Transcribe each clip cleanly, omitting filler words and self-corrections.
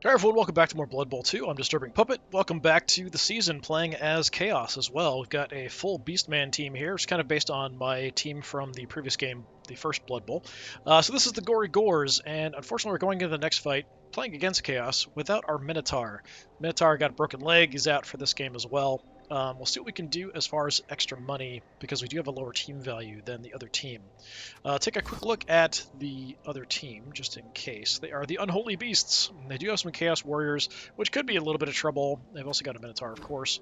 Alright everyone, welcome back to more Blood Bowl 2. I'm DisturbingPuppet. Welcome back to the season playing as Chaos as well. We've got a full Beastman team here. It's kind of based on my team from the previous game, the first Blood Bowl. So this is the Gory Gors, and unfortunately we're going into the next fight playing against Chaos without our Minotaur. Minotaur got a broken leg, he's out for this game as well. We'll see what we can do as far as extra money, because we do have a lower team value than the other team. Take a quick look at the other team, just in case. They are the Unholy Beasts. They do have some Chaos Warriors, which could be a little bit of trouble. They've also got a Minotaur, of course.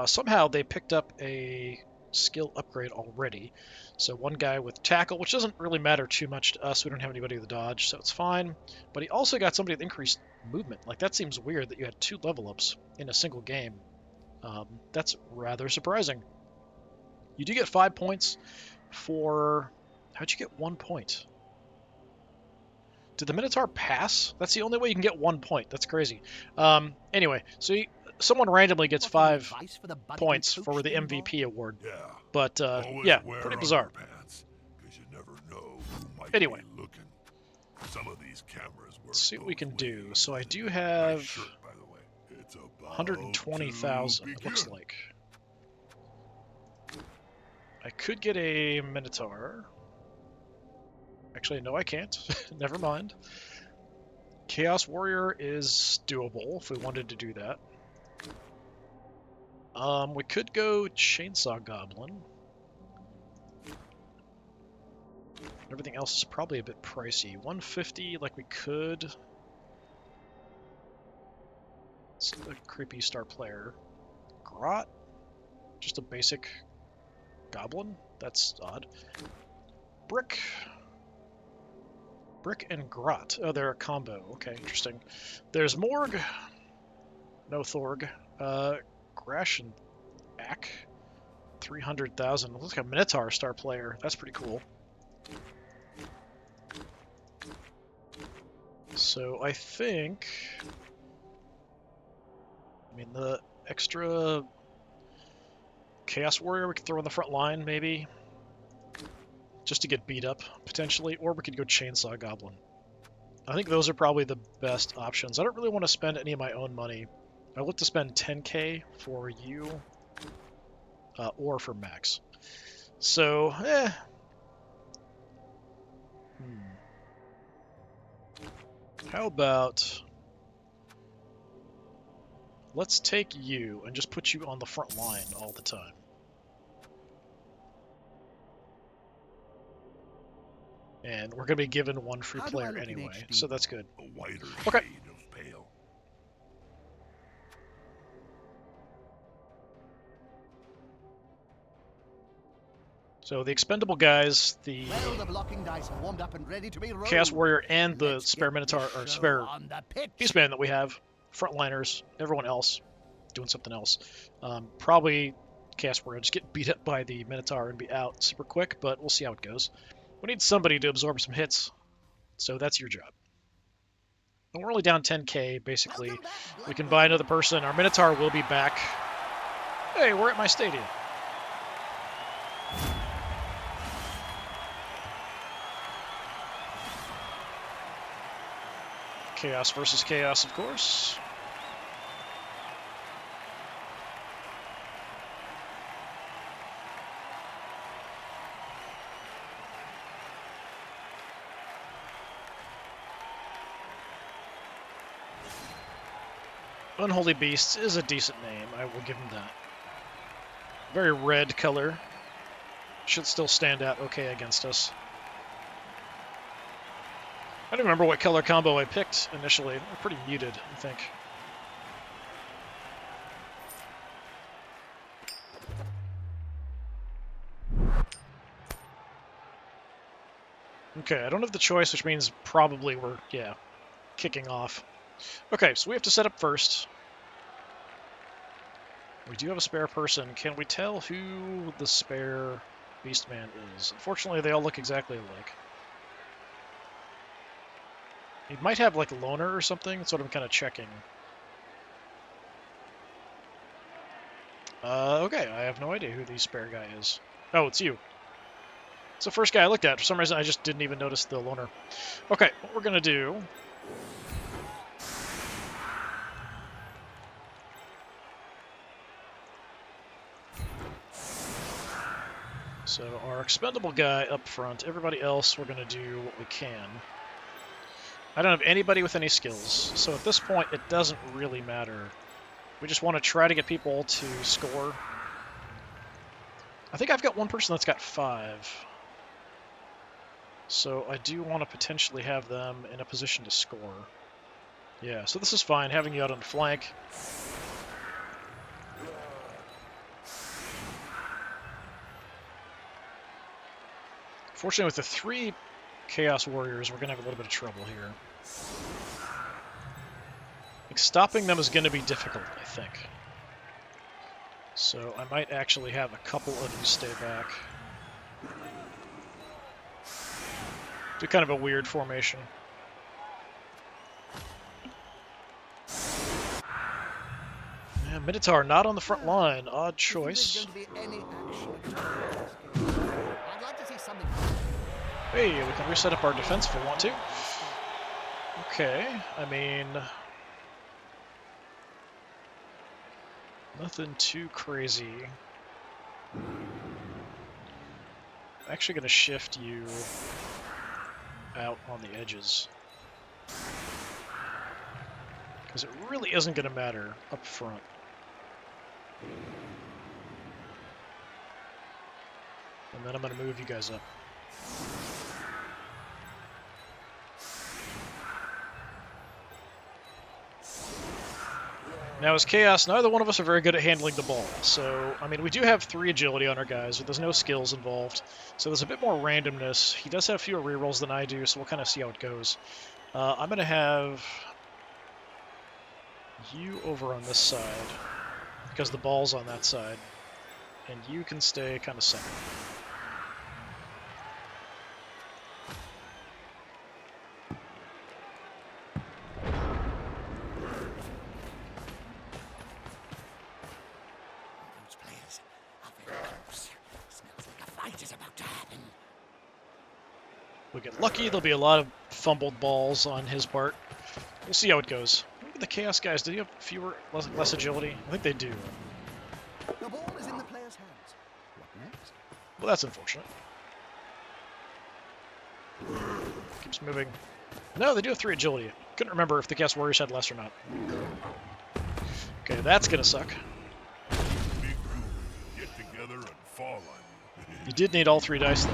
Somehow they picked up a skill upgrade already. So one guy with Tackle, which doesn't really matter too much to us. We don't have anybody with Dodge, so it's fine. But he also got somebody with increased movement. Like, that seems weird that you had 2 level ups in a single game. That's rather surprising. You do get 5 points for... How'd you get 1 point? Did the Minotaur pass? That's the only way you can get 1 point. That's crazy. Anyway, so someone randomly gets 5 points for the MVP award. Yeah. But, yeah, pretty bizarre. Pants, 'cause you never know who might Anyway. be looking. Some of these cameras work. Let's see what we can do. ways. So I do Nice have shirt, by the way. It's about 120,000, it looks to like. I could get a Minotaur. Actually, no, I can't. Never mind. Chaos Warrior is doable if we wanted to do that. We could go Chainsaw Goblin. Everything else is probably a bit pricey. 150, like we could. It's a creepy star player. Grot? Just a basic goblin? That's odd. Brick. Brick and Grot. Oh, they're a combo. Okay, interesting. There's Morg. No Thorg. Grash and Ack. 300,000. Looks like a Minotaur star player. That's pretty cool. So I think... I mean, the extra Chaos Warrior we could throw on the front line, maybe. Just to get beat up, potentially. Or we could go Chainsaw Goblin. I think those are probably the best options. I don't really want to spend any of my own money. I look to spend 10k for you, or for Max. So, How about... Let's take you and just put you on the front line all the time. And we're going to be given 1 free player anyway, so that's good. A whiter Okay. shade of pale. So the expendable guys, the Well, the blocking dice are warmed up and ready to be rolled. Chaos Warrior and the Let's spare get Minotaur, this or show spare on the pitch. Beastman that we have, frontliners, everyone else doing something else. Probably Chaos Warrior just get beat up by the Minotaur and be out super quick, but we'll see how it goes. We need somebody to absorb some hits, so that's your job. And we're only down 10k, basically. Welcome back, We can Blood buy another person. Our Minotaur will be back. Hey, we're at my stadium. Chaos versus Chaos, of course. Unholy Beasts is a decent name. I will give him that. Very red color. Should still stand out okay against us. I don't remember what color combo I picked initially. They're pretty muted, I think. Okay, I don't have the choice, which means probably we're, yeah, kicking off. Okay, so we have to set up first. We do have a spare person. Can we tell who the spare Beastman is? Unfortunately, they all look exactly alike. He might have, like, a loner or something. That's what I'm kind of checking. Okay, I have no idea who the spare guy is. Oh, it's you. It's the first guy I looked at. For some reason, I just didn't even notice the loner. Okay, what we're going to do So our expendable guy up front. Everybody else, we're going to do what we can. I don't have anybody with any skills, so at this point it doesn't really matter. We just want to try to get people to score. I think I've got one person that's got 5. So I do want to potentially have them in a position to score. Yeah, so this is fine, having you out on the flank. Fortunately, with the 3 Chaos Warriors, we're going to have a little bit of trouble here. Like, stopping them is going to be difficult, I think. So I might actually have a couple of you stay back. Do kind of a weird formation. Yeah, Minotaur not on the front line. Odd choice. If there's going to be any action at all, I'd like to see something. Hey, we can reset up our defense if we want to. Okay, I mean... nothing too crazy. I'm actually going to shift you out on the edges. Because it really isn't going to matter up front. And then I'm going to move you guys up. Now, as Chaos, neither one of us are very good at handling the ball. So, I mean, we do have 3 agility on our guys, but there's no skills involved. So there's a bit more randomness. He does have fewer rerolls than I do, so we'll kind of see how it goes. I'm going to have you over on this side, because the ball's on that side. And you can stay kind of center. We get lucky, there'll be a lot of fumbled balls on his part. We'll see how it goes. Look at the Chaos guys. Do you have less agility? I think they do. The ball is in the player's hands. What next? Well, that's unfortunate. Keeps moving. No, they do have 3 agility. Couldn't remember if the Chaos Warriors had less or not. Okay, that's gonna suck. Big group get together and fall on you. You did need all 3 dice, though.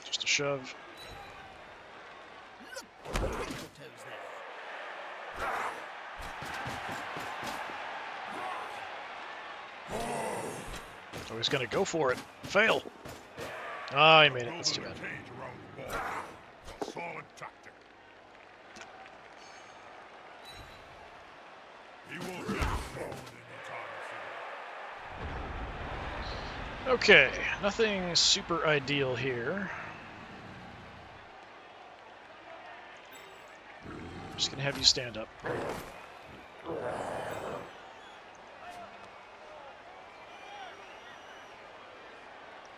Just a shove. Look, twinkle toes there. Oh, he's gonna go for it. Fail. Ah, he made it. That's too bad. Cage around the ball. A solid tactic. He won't get thrown anytime soon. Okay, nothing super ideal here. Just gonna have you stand up.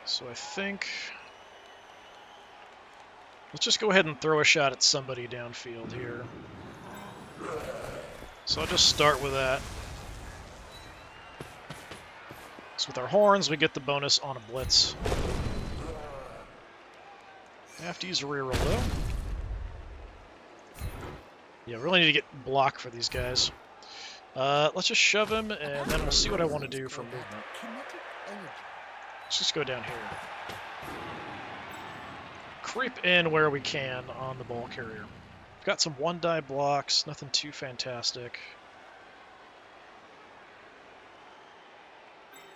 So I think... let's just go ahead and throw a shot at somebody downfield here. So I'll just start with that. So with our horns, we get the bonus on a blitz. I have to use a reroll though. Yeah, really need to get block for these guys. Let's just shove him, and then we'll see what I want to do for movement. Kinetic energy. Let's just go down here. Creep in where we can on the ball carrier. We've got some 1-die blocks, nothing too fantastic.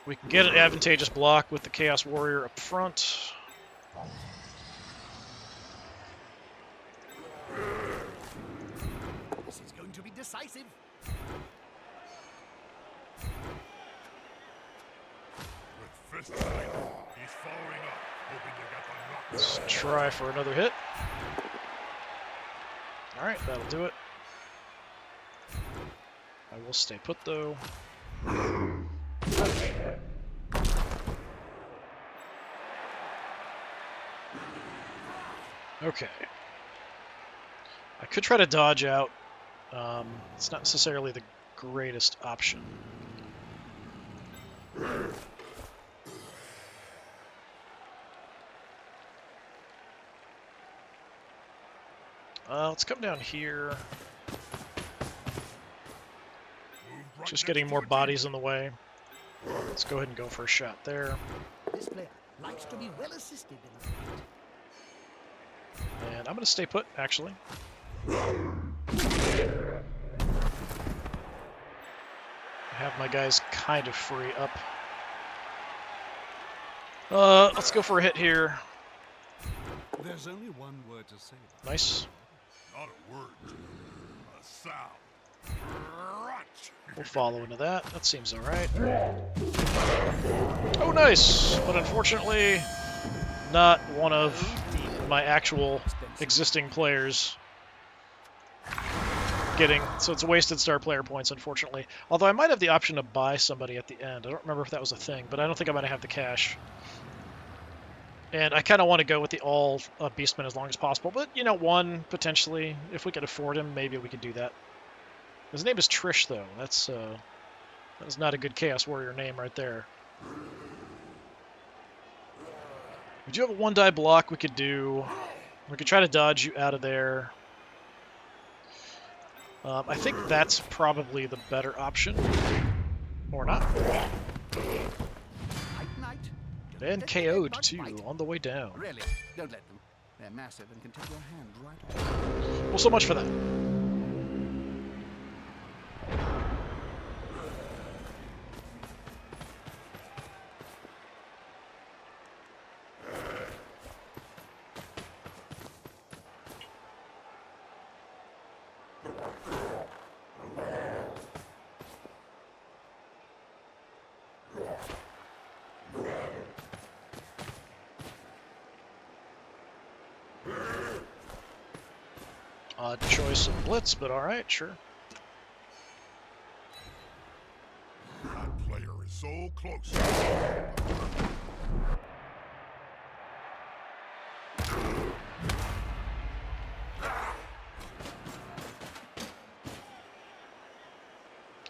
We can get an advantageous block with the Chaos Warrior up front. This is going to be decisive. With fist tight, he's following up, hoping to get the knock. Let's try for another hit. Alright, that'll do it. I will stay put though. Okay. I could try to dodge out. It's not necessarily the greatest option. Let's come down here. Right Just next getting to more your bodies teammate. in the way. Let's go ahead and go for a shot there. This player likes to be well assisted in the fight. And I'm going to stay put, actually. Have my guys kind of free up. Let's go for a hit here. There's only one word to say about Nice. Not a word, a sound. Crunch. We'll follow into that. That seems alright. Oh, nice! But unfortunately, not one of my actual existing players getting... So it's wasted star player points, unfortunately. Although I might have the option to buy somebody at the end. I don't remember if that was a thing, but I don't think I'm going to have the cash. And I kind of want to go with the all Beastmen as long as possible. But, you know, one, potentially. If we could afford him, maybe we could do that. His name is Trish, though. That is not a good Chaos Warrior name right there. We do have a one-die block we could do. We could try to dodge you out of there. I think that's probably the better option. Or not. Night, night. Don't And let the dead KO'd, bug too, bite. on the way down. Really, don't let them. They're massive and can take your hand right off. Well, so much for that. Odd choice of blitz, but alright, sure. That player is so close.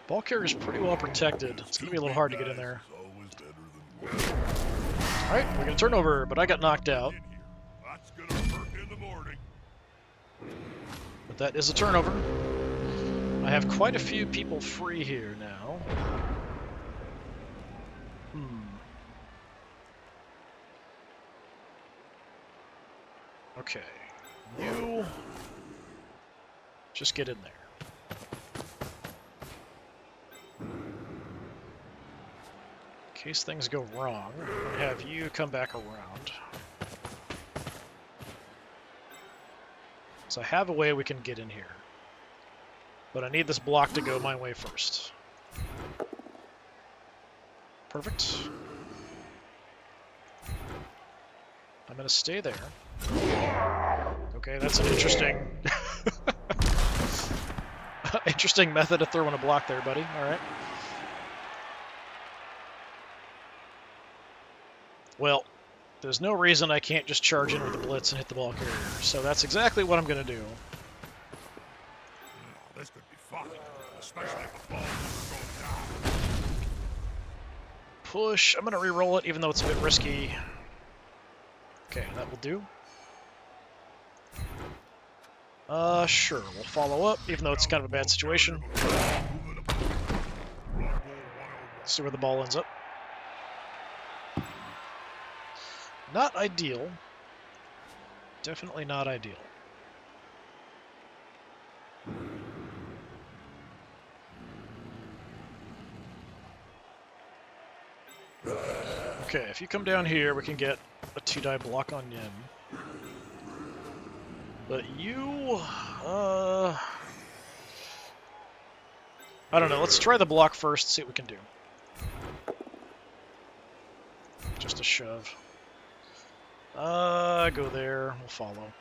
Ball carrier's pretty well protected. It's going to be a little hard to get in there. Always better than one. Alright, we're going to turn over, but I got knocked out. In here. That's gonna hurt in the morning. But that is a turnover. I have quite a few people free here now. Okay. You... just get in there. In case things go wrong, I'm going to have you come back around. So I have a way we can get in here. But I need this block to go my way first. Perfect. I'm going to stay there. Okay, that's an interesting... interesting method of throwing a block there, buddy. Alright. Well, there's no reason I can't just charge in with the blitz and hit the ball carrier. So that's exactly what I'm going to do. This could be fun, especially if the ball goes down. Push. I'm going to re-roll it, even though it's a bit risky. Okay, that will do. Sure. We'll follow up, even though it's kind of a bad situation. See where the ball ends up. Not ideal. Definitely not ideal. Okay, if you come down here, we can get a 2-die block on Yin. But you... I don't know. Let's try the block first, see what we can do. Just a shove. Go there. We'll follow.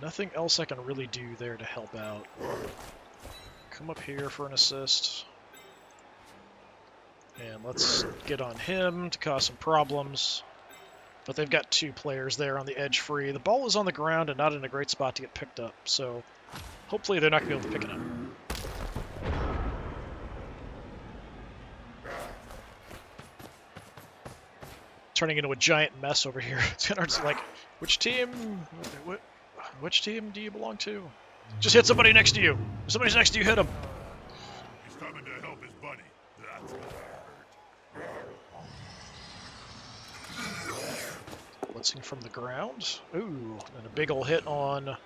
Nothing else I can really do there to help out. come up here for an assist. And let's get on him to cause some problems. But they've got 2 players there on the edge free. The ball is on the ground and not in a great spot to get picked up, so hopefully they're not going to be able to pick it up. Turning into a giant mess over here. It's kind of like, which team do you belong to? Just hit somebody next to you. If somebody's next to you, hit him. He's coming to help his buddy. That's gonna hurt. Blitzing from the ground. Ooh, and a big ol' hit on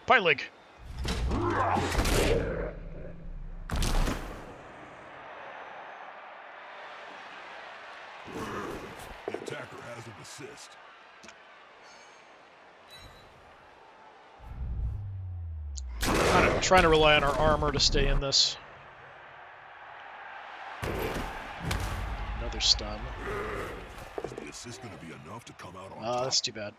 Pylig. The attacker has an assist. Trying to rely on our armor to stay in this. Another stun. Is the assist gonna be enough to come out on top? That's too bad.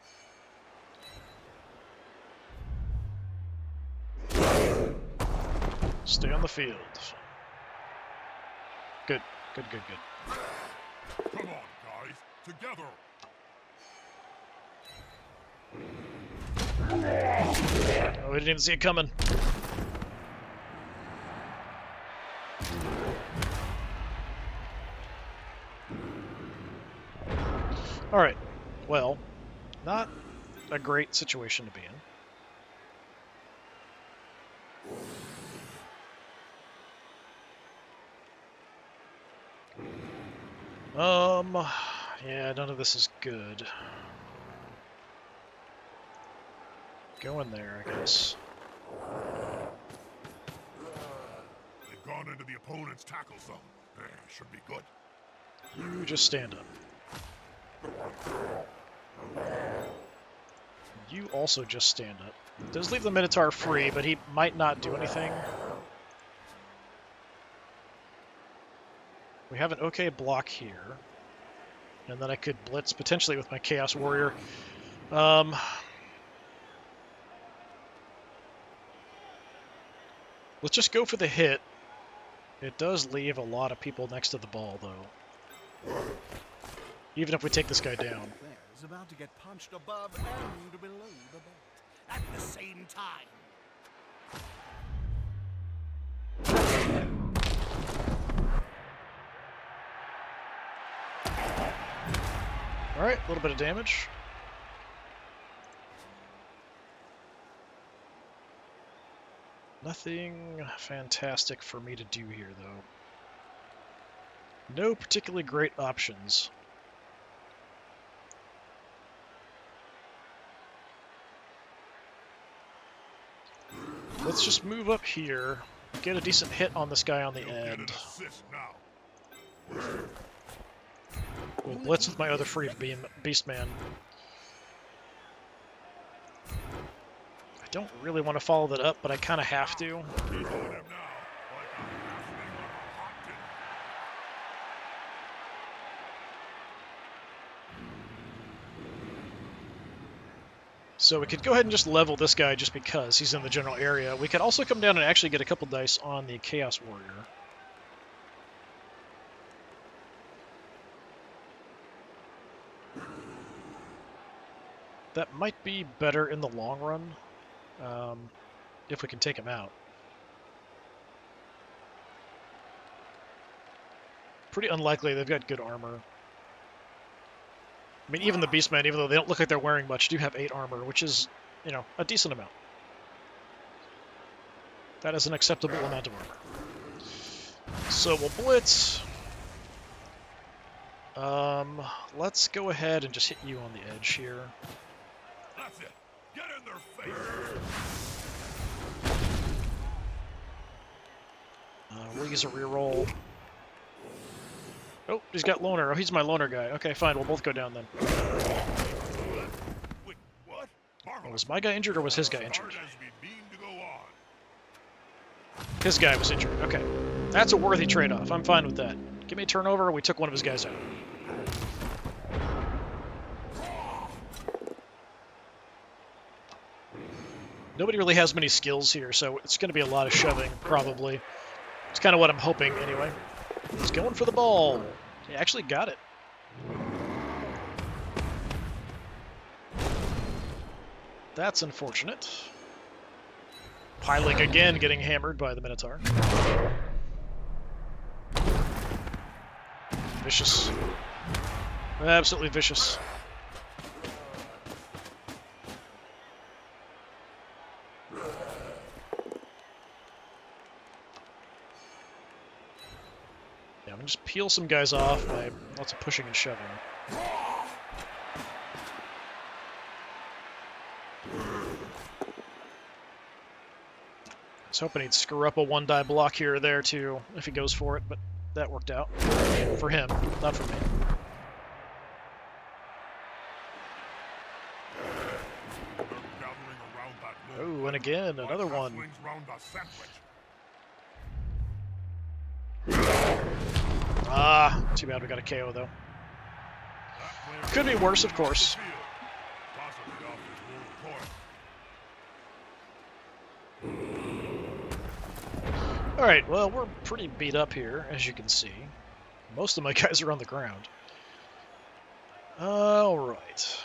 Stay on the field. Good. Good. Come on, guys. Together. Oh, we didn't even see it coming. Alright, well, not a great situation to be in. Yeah, none of this is good. Go in there, I guess. They've gone into the opponent's tackle zone. Should be good. You just stand up. You also just stand up. Does leave the Minotaur free, but he might not do anything. We have an okay block here. And then I could blitz potentially with my Chaos Warrior. Let's just go for the hit. It does leave a lot of people next to the ball, though. Even if we take this guy down. Players about to get punched above and below the belt at the same time. Alright, a little bit of damage. Nothing fantastic for me to do here, though. No particularly great options. Let's just move up here, get a decent hit on this guy on the You'll get an end. assist now. We'll blitz with my other free Beastman. I don't really want to follow that up, but I kind of have to. He's on him now, like a halfling on a hot dinner. So we could go ahead and just level this guy just because he's in the general area. We could also come down and actually get a couple dice on the Chaos Warrior. That might be better in the long run, if we can take him out. Pretty unlikely. They've got good armor. I mean, even the Beastmen, even though they don't look like they're wearing much, do have 8 armor, which is, you know, a decent amount. That is an acceptable amount of armor. So we'll blitz. Let's go ahead and just hit you on the edge here. That's it. Get in their face. We'll use a reroll. Oh, he's got loner. Oh, he's my loner guy. Okay, fine. We'll both go down then. Wait, what? Marvel. Was my guy injured or was his guy injured? Hard as we mean to go on. His guy was injured. Okay. That's a worthy trade-off. I'm fine with that. Give me a turnover. We took one of his guys out. Nobody really has many skills here, so it's going to be a lot of shoving, probably. It's kind of what I'm hoping, anyway. He's going for the ball. He actually got it. That's unfortunate. Piling again, getting hammered by the Minotaur. Vicious. Absolutely vicious. Yeah, I'm gonna just peel some guys off by lots of pushing and shoving. I was hoping he'd screw up a one-die block here or there, too, if he goes for it, but that worked out. For him, not for me. Oh, and again, another one. Ah, too bad we got a KO, though. Could be worse, of course. Alright, well, we're pretty beat up here, as you can see. Most of my guys are on the ground. Alright.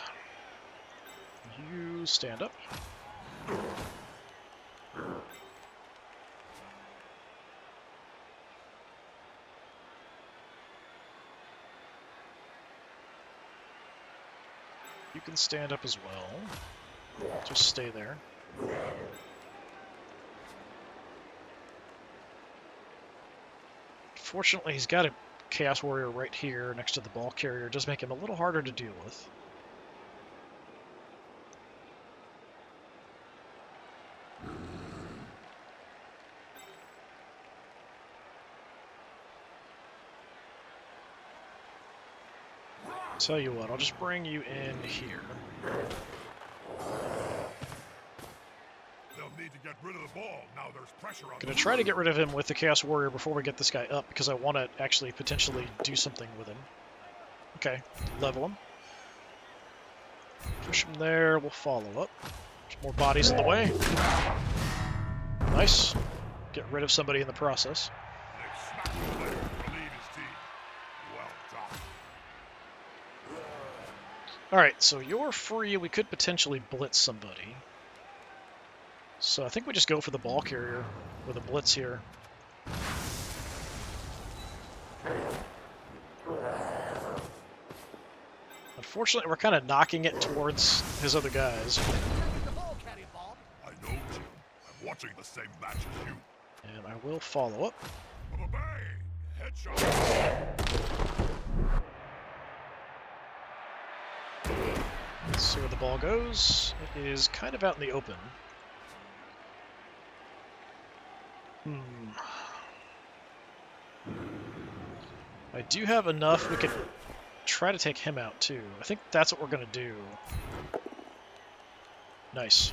You stand up. You can stand up as well. Just stay there. Fortunately, he's got a Chaos Warrior right here next to the ball carrier. It does make him a little harder to deal with. Tell you what, I'll just bring you in here. They'll need to get rid of the ball. Now there's pressure on. Gonna try to get rid of him with the Chaos Warrior before we get this guy up, because I want to actually potentially do something with him. Okay, level him. Push him there, we'll follow up. There's more bodies in the way. Nice. Get rid of somebody in the process. They've smacked the player to lead his team. Well done. Alright, so you're free. We could potentially blitz somebody. So I think we just go for the ball carrier with a blitz here. Unfortunately, we're kind of knocking it towards his other guys. I know, Jim. I'm watching the same match as you. And I will follow up. Bang! Headshot. Let's see where the ball goes. It is kind of out in the open. I do have enough. We could try to take him out, too. I think that's what we're going to do. Nice.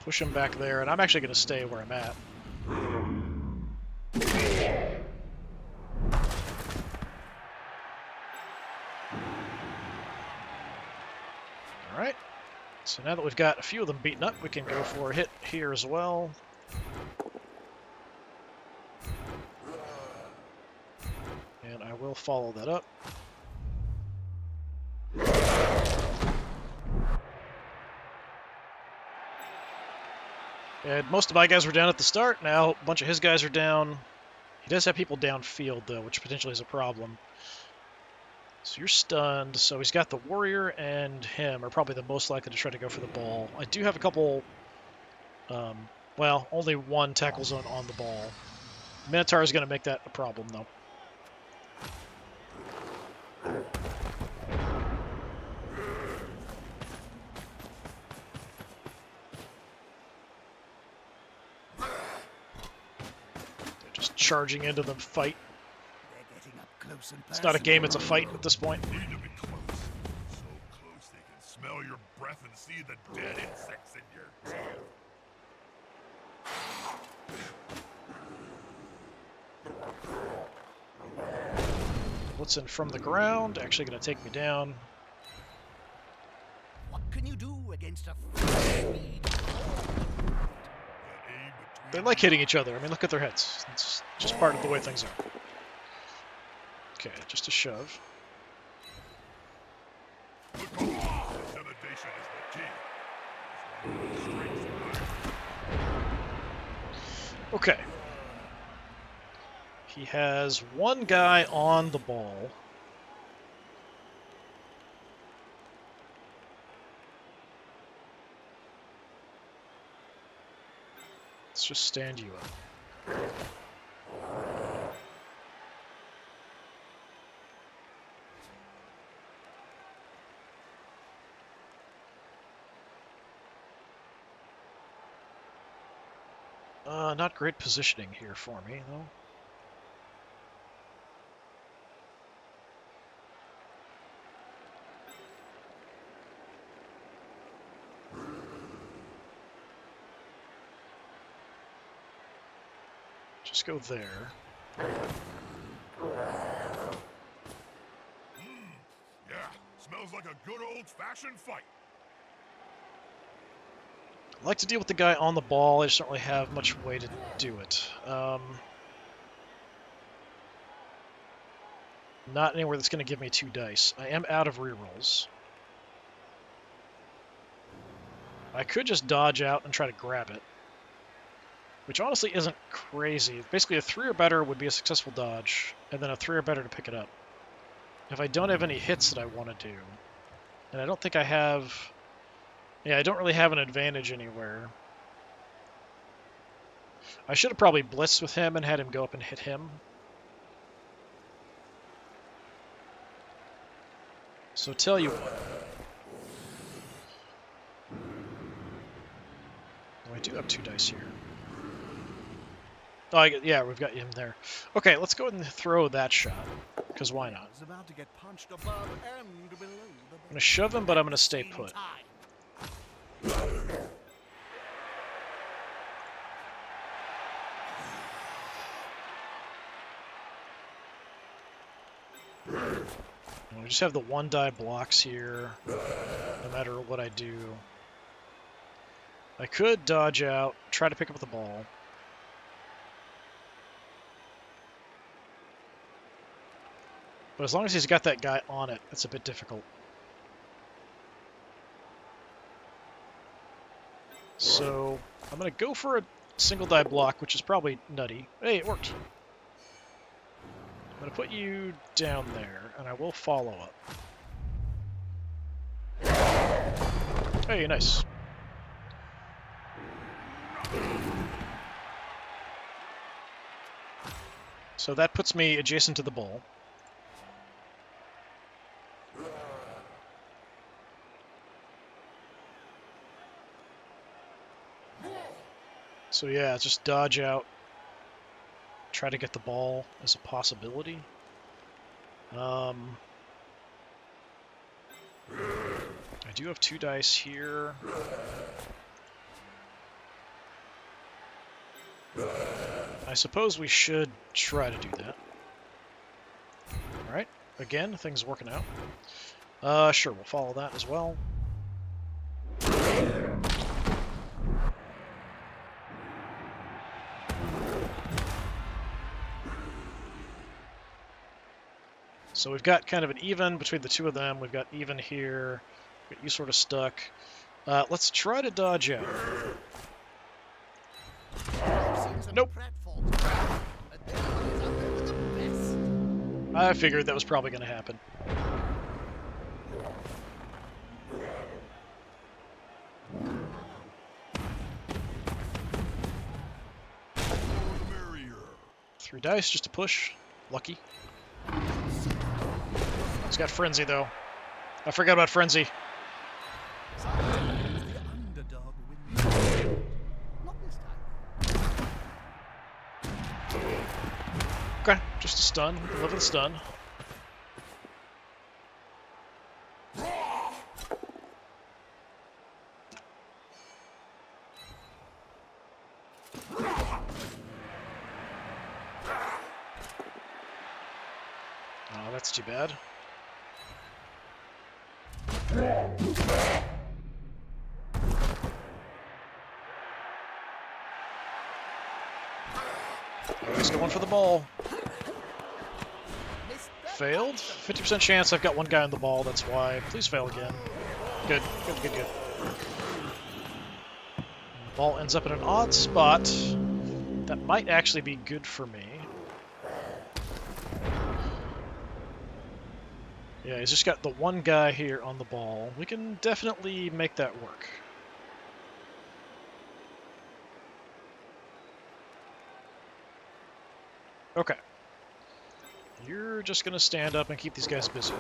Push him back there, and I'm actually going to stay where I'm at. Alright. So now that we've got a few of them beaten up, we can go for a hit here as well. And I will follow that up. And most of my guys were down at the start. Now a bunch of his guys are down. He does have people downfield, though, which potentially is a problem. So you're stunned. So he's got the warrior and him are probably the most likely to try to go for the ball. I do have a couple... well, only one tackle zone on the ball. Minotaur is going to make that a problem, though. They're just charging into the fight. It's not a game, it's a fight at this point. Need to be close. So close they can smell your breath and see the dead insects in your tail. Blitzing from the ground, actually going to take me down. What can you do against a speed? They like hitting each other. I mean, look at their heads. It's just part of the way things are. Okay, just a shove. Intimidation is the key. Okay. He has one guy on the ball. Let's just stand you up. Not great positioning here for me, though. Just go there. Yeah, smells like a good old-fashioned fight. I like to deal with the guy on the ball. I just don't really have much way to do it. Not anywhere that's going to give me 2 dice. I am out of rerolls. I could just dodge out and try to grab it, which honestly isn't crazy. Basically, a 3 or better would be a successful dodge, and then a 3 or better to pick it up. If I don't have any hits that I want to do, and I don't think I have... Yeah, I don't really have an advantage anywhere. I should have probably blitzed with him and had him go up and hit him. So tell you what. Oh, I do have 2 dice here. Oh, yeah, we've got him there. Okay, let's go ahead and throw that shot, because why not? Is about to get punched above and below the I'm going to shove him, but I'm going to stay same put. time. We just have the 1 die blocks here, no matter what I do. I could dodge out, try to pick up the ball. But as long as he's got that guy on it, it's a bit difficult. So I'm going to go for a single die block, which is probably nutty. Hey, it worked. I'm going to put you down there, and I will follow up. Hey, nice. So that puts me adjacent to the ball. So yeah, just dodge out. Try to get the ball as a possibility. I do have 2 dice here. I suppose we should try to do that. Alright, again, things working out. Sure, we'll follow that as well. So we've got kind of an even between the 2 of them. We've got even here. We've got you sort of stuck. Let's try to dodge out. Nope. I figured that was probably going to happen. Three dice just to push. Lucky. He's got Frenzy, though. I forgot about Frenzy. Okay, just a stun. Live with a stun. Oh, that's too bad. He's going for the ball. Missed that Failed. 50% chance I've got one guy on the ball, that's why. Please fail again. Good, good, good, good. Ball ends up in an odd spot. That might actually be good for me. Yeah, he's just got the one guy here on the ball. We can definitely make that work. Okay. You're just going to stand up and keep these guys busy.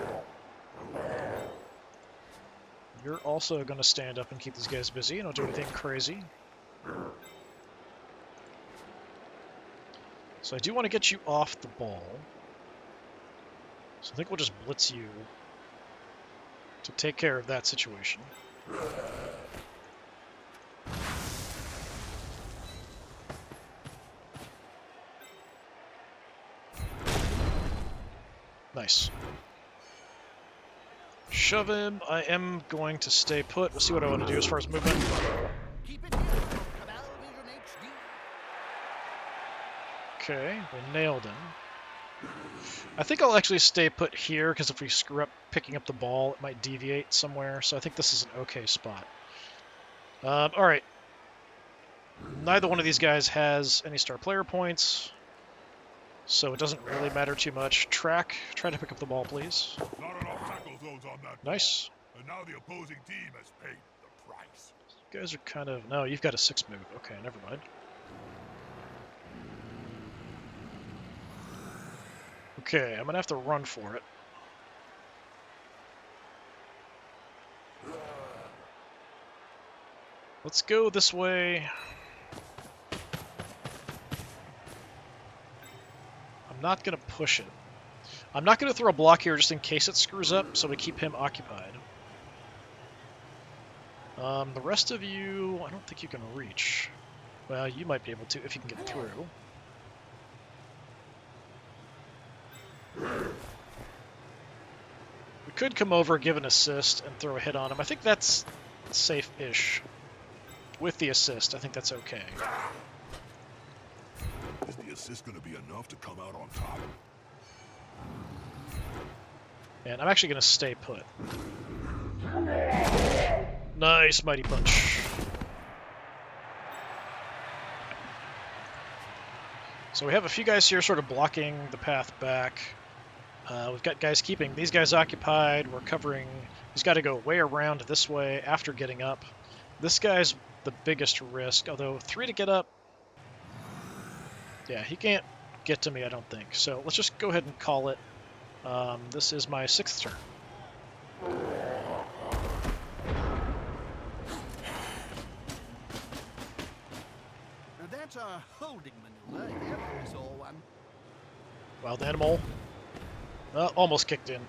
You're also going to stand up and keep these guys busy. Don't do anything crazy. So I do want to get you off the ball. So I think we'll just blitz you to take care of that situation. Nice. Shove him. I am going to stay put. We'll see what I want to do as far as movement. Keep it here. Cabal Vision HD. Okay, we nailed him. I think I'll actually stay put here, because if we screw up picking up the ball, it might deviate somewhere, so I think this is an okay spot. Alright. Neither one of these guys has any star player points, so it doesn't really matter too much. Track, try to pick up the ball, please. Not enough tackle zones on that Nice. ball, and now the opposing team has paid the price. You guys are kind of... No, you've got a 6 move. Okay, never mind. Okay, I'm going to have to run for it. Let's go this way. I'm not going to push it. I'm not going to throw a block here just in case it screws up, so we keep him occupied. The rest of you, I don't think you can reach. Well, you might be able to if you can get through. We could come over, give an assist, and throw a hit on him. I think that's safe-ish. With the assist, I think that's okay. Is the assist going to be enough to come out on top? And I'm actually going to stay put. Nice, mighty punch. So we have a few guys here sort of blocking the path back. We've got guys keeping these guys occupied. We're covering... He's got to go way around this way after getting up. This guy's the biggest risk, although 3 to get up... Yeah, he can't get to me, I don't think. So let's just go ahead and call it. This is my 6th turn. Now that's a holding maneuver, if ever we saw one. Wild animal. Almost kicked in.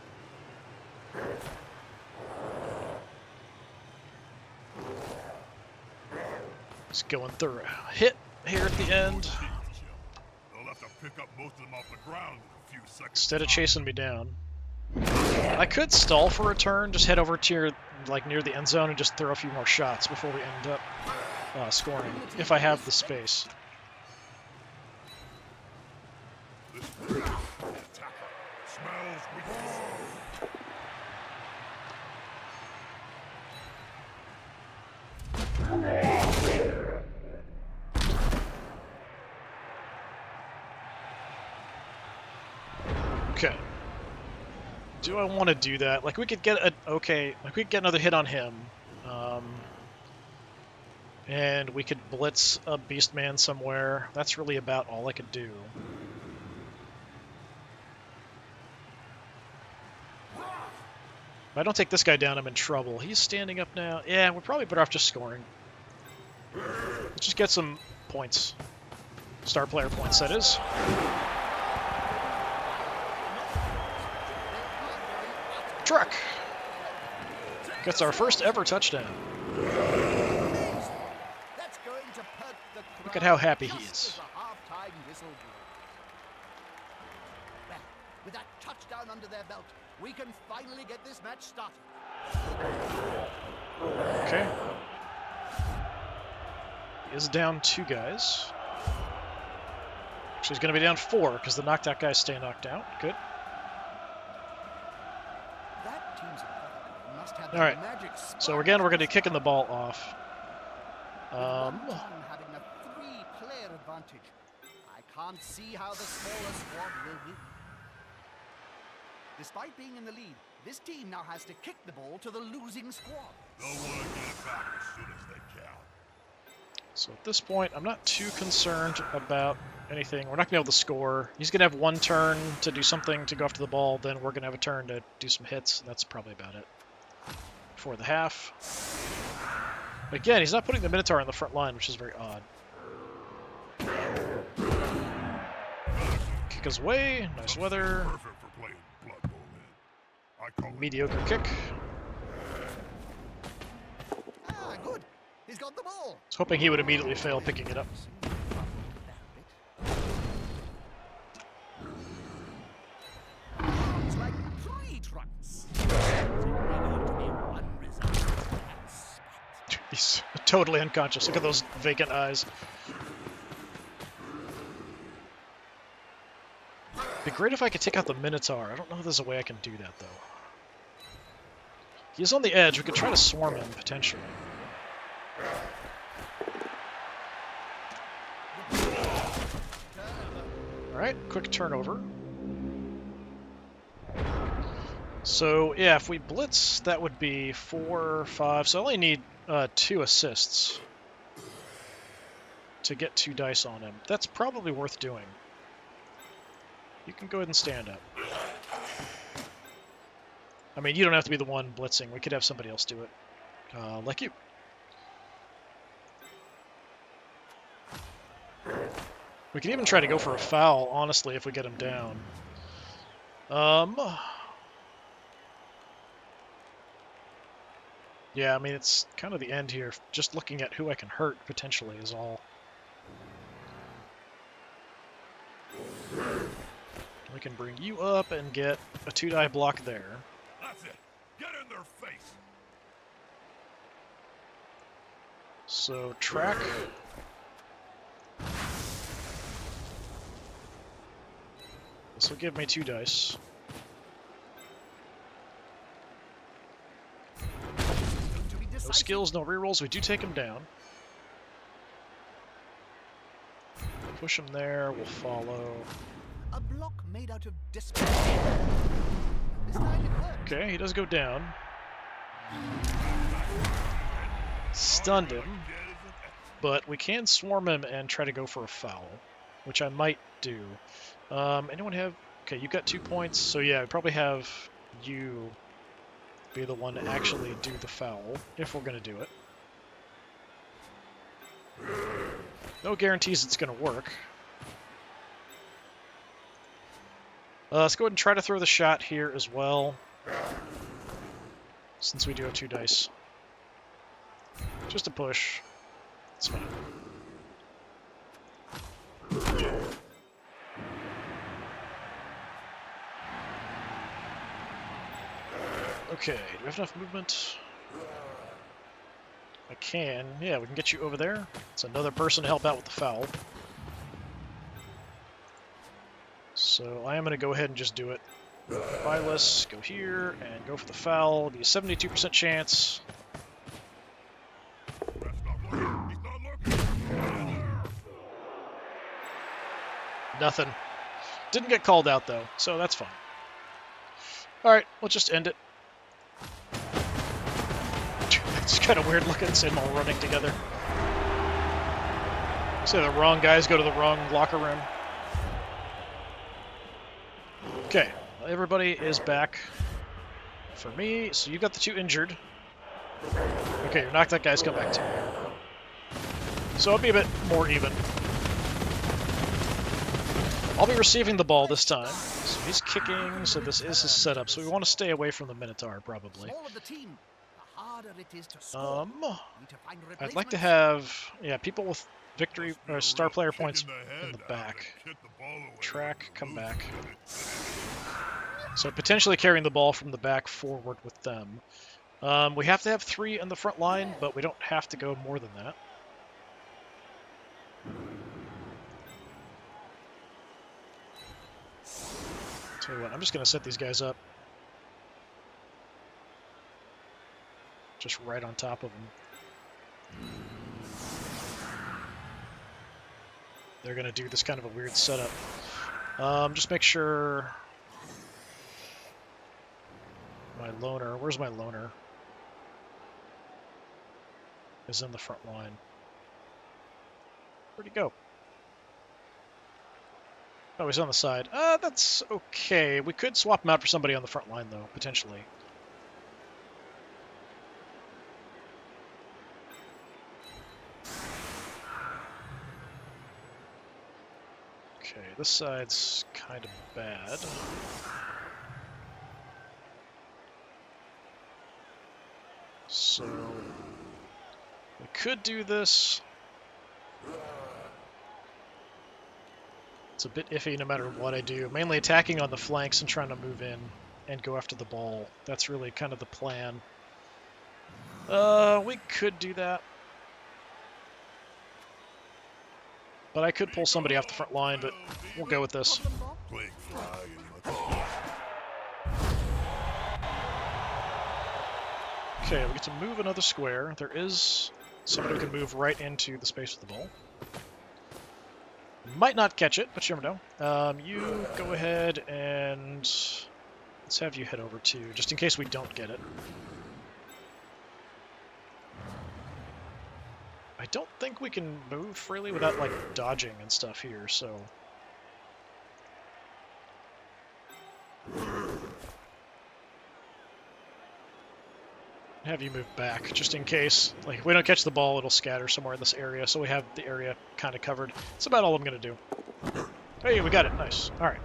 Just going through a hit here at the end. They'll have to pick up most of them off the ground in a few seconds. Instead of chasing me down. I could stall for a turn, just head over to your, like, near the end zone and just throw a few more shots before we end up scoring, if I have the space. This attacker smells weakness. Okay. Do I want to do that? Like, we could get a... Okay, like, we could get another hit on him. And we could blitz a Beastman somewhere. That's really about all I could do. If I don't take this guy down, I'm in trouble. He's standing up now. Yeah, we're probably better off just scoring. Let's just get some points. Star player points, that is. Truck! Gets our first ever touchdown. That's going to perk the crowd. Look at how happy he just is. as the half-time whistle blows. Well, with that touchdown under their belt, we can finally get this match started. Okay. He is down 2 guys. So he's going to be down 4 because the knocked out guys stay knocked out. Good. That team's opponent must have All right. magic So again, we're going to be sponge kicking the ball off. with one team having a 3-player advantage. I can't see how the smaller squad will win. Despite being in the lead, this team now has to kick the ball to the losing squad. They'll want to get it back as soon as they can. So at this point, I'm not too concerned about anything. We're not going to be able to score. He's going to have one turn to do something to go after the ball. Then we're going to have a turn to do some hits. That's probably about it for the half. Again, he's not putting the Minotaur on the front line, which is very odd. Kick us away. Nice weather. Perfect for playing Blood Bowl in. I call it Mediocre kick. Ah, good. He's got the ball. I was hoping he would immediately fail picking it up. It's like 3 trucks. There's only going to be one result. That's spite. He's totally unconscious. Look at those vacant eyes. It'd be great if I could take out the Minotaur. I don't know if there's a way I can do that, though. He's on the edge. We could try to swarm him, potentially. Alright, quick turnover. So, yeah, if we blitz, that would be 4, 5. So I only need 2 assists to get 2 dice on him. That's probably worth doing. You can go ahead and stand up. I mean, you don't have to be the one blitzing. We could have somebody else do it. Like you. We can even try to go for a foul, honestly, if we get him down. Yeah, I mean, it's kind of the end here. Just looking at who I can hurt, potentially, is all. We can bring you up and get a 2-die block there. That's it. Get in their face. So, track. This will give me 2 dice. No skills, no rerolls. We do take him down. Push him there. We'll follow. A block made out of despair. This time it worked. Okay, he does go down. Stunned him. But we can swarm him and try to go for a foul, which I might do. Anyone have... Okay, you got 2 points, so yeah, I probably have you be the one to actually do the foul, if we're going to do it. No guarantees it's going to work. Let's go ahead and try to throw the shot here as well, since we do have 2 dice. Just a push. It's fine. Okay, do we have enough movement? I can. Yeah, we can get you over there. It's another person to help out with the foul. So I am going to go ahead and just do it. Byless, go here, and go for the foul. It'll be a 72% chance. That's not looking. He's not looking. Nothing. Didn't get called out, though, so that's fine. Alright, we'll just end it. It's kind of weird looking, seeing them all running together. So the wrong guys go to the wrong locker room. Okay, everybody is back for me. So you got the 2 injured. Okay, your knocked out guys come back too. So I'll be a bit more even. I'll be receiving the ball this time. So he's kicking, so this is his setup. So we want to stay away from the Minotaur, probably. Smaller the team, the harder it is to score. Need to find I'd like replacements. to have, yeah, people with victory or star player Kicking points the in the head out back. and kick the ball away. Track, come back. So potentially carrying the ball from the back forward with them. We have to have 3 in the front line, but we don't have to go more than that. Tell you what, I'm just going to set these guys up. Just right on top of them. They're going to do this kind of a weird setup. Just make sure... My loner... Where's my loner? Is in the front line. Where'd he go? Oh, he's on the side. That's okay. We could swap him out for somebody on the front line, though, potentially. Okay, this side's kind of bad. So... we could do this. It's a bit iffy no matter what I do. Mainly attacking on the flanks and trying to move in and go after the ball. That's really kind of the plan. We could do that. But I could pull somebody off the front line, but we'll go with this. Playing fly and let's Okay, we get to move another square. There is somebody who can move right into the space with the ball. Might not catch it, but you never know. You go ahead and let's have you head over too, just in case we don't get it. I don't think we can move freely without, like, dodging and stuff here, so... have you move back, just in case. Like, if we don't catch the ball, it'll scatter somewhere in this area, so we have the area kind of covered. That's about all I'm going to do. Hey, we got it. Nice. Alright.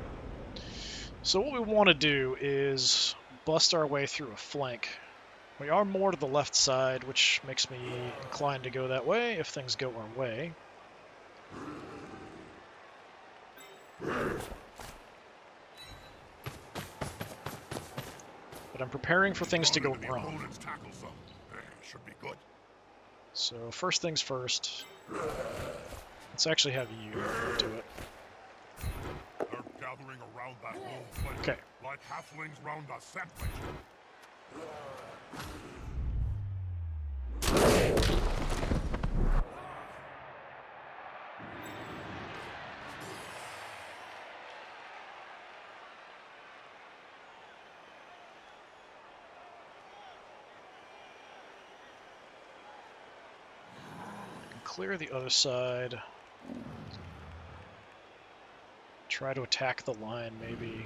So what we want to do is bust our way through a flank. We are more to the left side, which makes me inclined to go that way if things go our way. But I'm preparing for things to go wrong. should be good. So first things first, let's actually have you do it. They're gathering around that whole place. Okay. Like halflings round a sandwich. Clear the other side. Try to attack the line, maybe.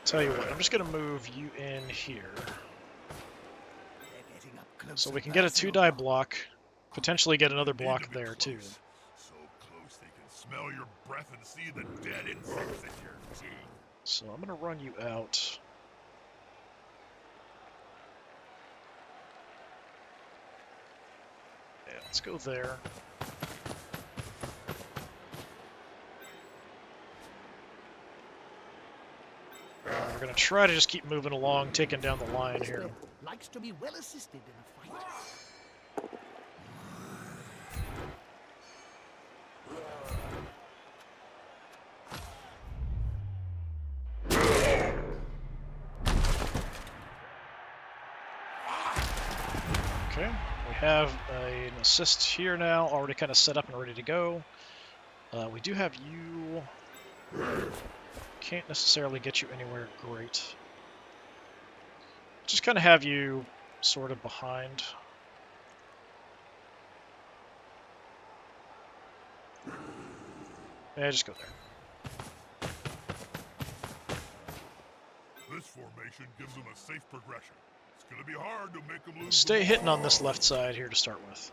Tell you what, I'm just going to move you in here. So we can get a 2-die block, potentially get another block there too. So close they can smell your breath and see the dead insects in your teeth. So I'm going to run you out. Yeah, let's go there. We're going to try to just keep moving along, taking down the line here. Likes to be well assisted in a fight. Okay, we have an assist here now, already kind of set up and ready to go. We do have you. Can't necessarily get you anywhere great. Just kind of have you sort of behind. Yeah, just go there. This formation gives them a safe progression. It's going to be hard to make them lose. Stay hitting on this left side here to start with.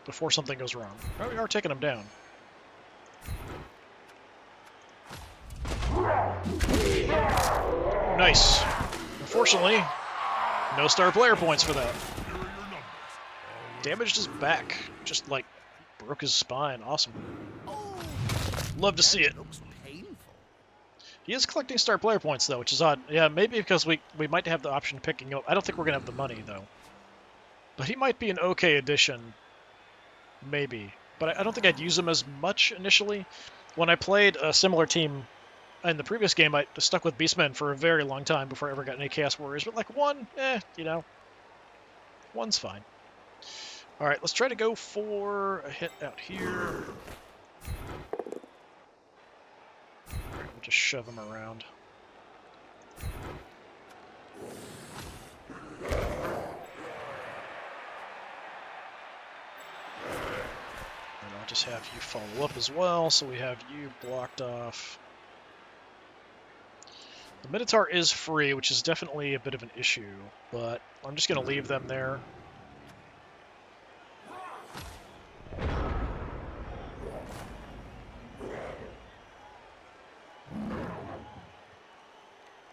Before something goes wrong. Well, we are taking them down. Nice. Unfortunately, no star player points for that. Damaged his back. Just, like, broke his spine. Awesome. Love to see it. Looks painful. He is collecting star player points, though, which is odd. Yeah, maybe because we might have the option of picking up. I don't think we're going to have the money, though. But he might be an okay addition. Maybe. but I don't think I'd use them as much initially. When I played a similar team in the previous game, I stuck with Beastmen for a very long time before I ever got any Chaos Warriors, but like one, you know, one's fine. All right, let's try to go for a hit out here. All right, we'll just shove him around. And I'll just have you follow up as well, so we have you blocked off. The Minotaur is free, which is definitely a bit of an issue, but I'm just going to leave them there.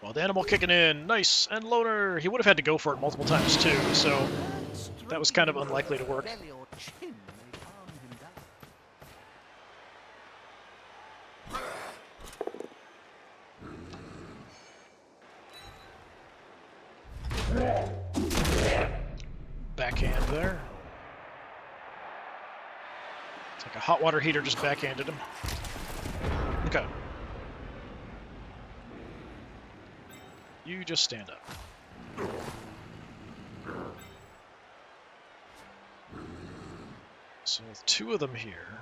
Wild Animal kicking in. Nice. And Loner. He would have had to go for it multiple times too, so that was kind of unlikely to work. Belly or chin may calm him down. Backhand there. It's like a hot water heater just backhanded him. Okay. You just stand up. So with two of them here.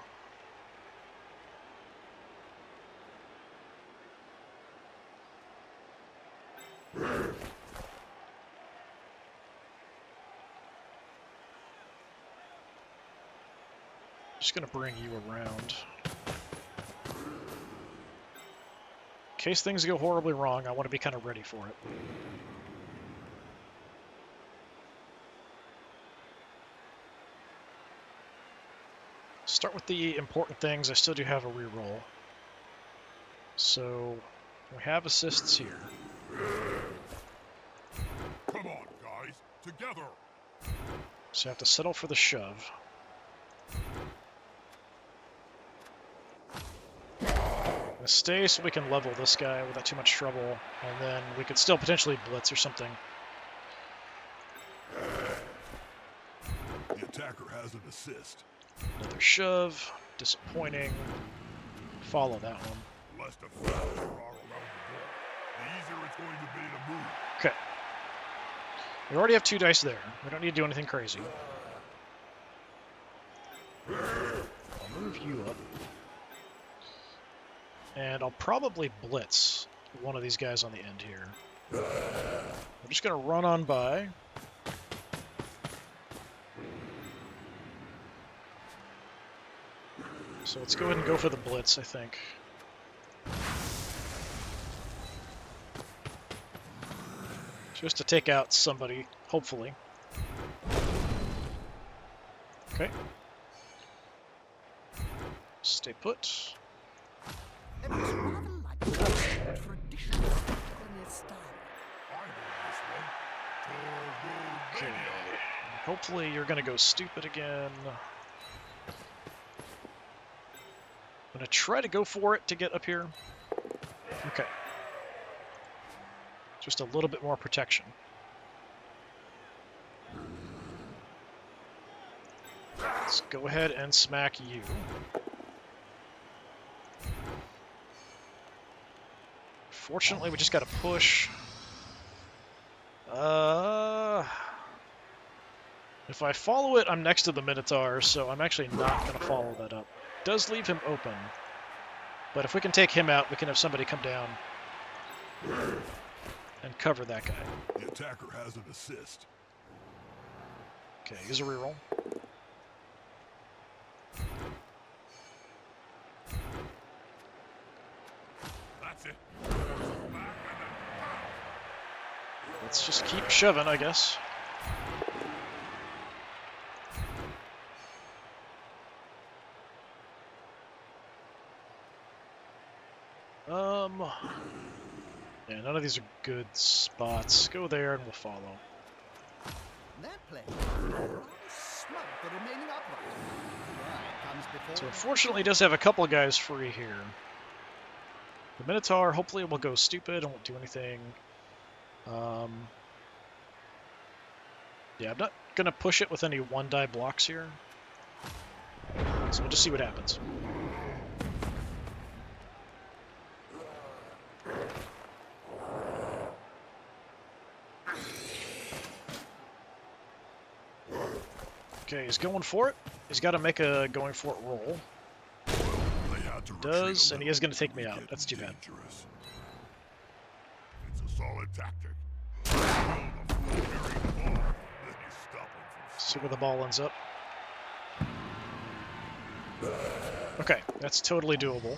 Just gonna bring you around. In case things go horribly wrong, I want to be kind of ready for it. Start with the important things. I still do have a reroll. So we have assists here. Come on, guys, together. So I have to settle for the shove. I'm gonna stay so we can level this guy without too much trouble, and then we could still potentially blitz or something. The attacker has an assist. Another shove. Disappointing. Follow that one. Less defense there are around the board, the easier it's going to be to move. Okay. We already have 2 dice there. We don't need to do anything crazy. I'll move you up. And I'll probably blitz one of these guys on the end here. I'm just going to run on by. So let's go ahead and go for the blitz, I think. Just to take out somebody, hopefully. Okay. Stay put. It was rather like a traditional colonial style. I know this one. Okay. Hopefully you're going to go stupid again. I'm going to try to go for it to get up here. Okay. Just a little bit more protection. Let's go ahead and smack you. Fortunately, we just got to push. If I follow it, I'm next to the Minotaur, so I'm actually not going to follow that up. Does leave him open. But if we can take him out, we can have somebody come down and cover that guy. The attacker has an assist. Okay, use a reroll. That's it. Let's just keep shoving, I guess. Yeah, none of these are good spots. Go there and we'll follow. That play rather smug for remaining upright. Pride comes before So unfortunately, he does have a couple of guys free here. The Minotaur hopefully will go stupid and won't do anything. Yeah, I'm not going to push it with any 1-die blocks here. So we'll just see what happens. Okay, he's going for it. He's got to make a going for it roll. He Does, and he is going to take me out. That's too bad. Dangerous. It's a solid tactic. Throw the full carrying ball, then you stop him from See where the ball ends up. Okay, that's totally doable.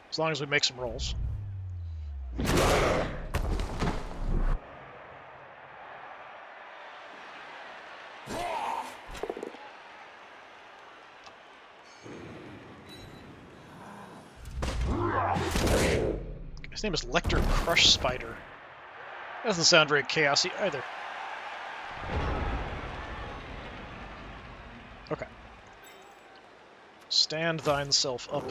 As long as we make some rolls. His name is Lecter Crush Spider. Doesn't sound very chaosy either. Okay. Stand thine self up.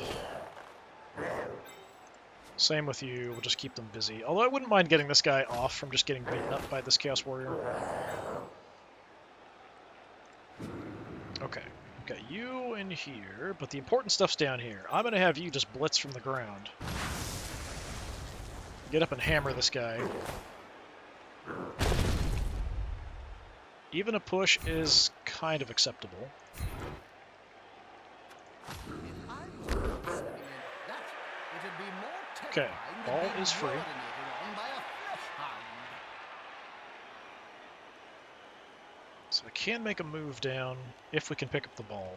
Same with you, we'll just keep them busy. Although I wouldn't mind getting this guy off from just getting beaten up by this Chaos Warrior. Okay, got you in here, but the important stuff's down here. I'm gonna have you just blitz from the ground. Get up and hammer this guy. Even a push is kind of acceptable. Okay, ball is free. So I can make a move down if we can pick up the ball.